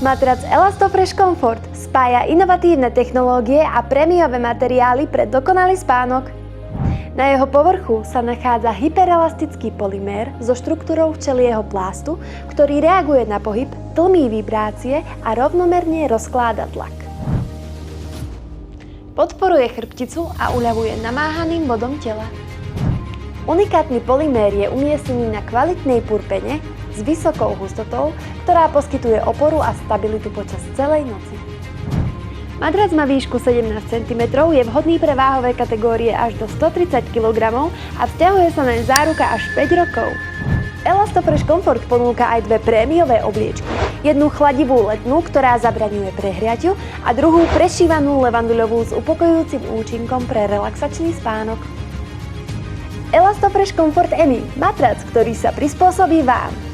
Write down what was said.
Matrac Elastofresh Comfort spája inovatívne technológie a prémiové materiály pre dokonalý spánok. Na jeho povrchu sa nachádza hyperelastický polymér so štruktúrou včelieho plástu, ktorý reaguje na pohyb, tlmí vibrácie a rovnomerne rozkláda tlak. Podporuje chrbticu a uľavuje namáhaným bodom tela. Unikátny polymér je umiestnený na kvalitnej purpene s vysokou hustotou, ktorá poskytuje oporu a stabilitu počas celej noci. Madrac má výšku 17 cm, je vhodný pre váhové kategórie až do 130 kg a vzťahuje sa naň záruka až 5 rokov. Elastofresh Comfort ponúka aj dve prémiové obliečky. Jednu chladivú letnú, ktorá zabraňuje prehriatiu, a druhú prešívanú levanduľovú s upokojujúcim účinkom pre relaxačný spánok. Elastofresh Comfort Emy, matrac, ktorý sa prispôsobí vám.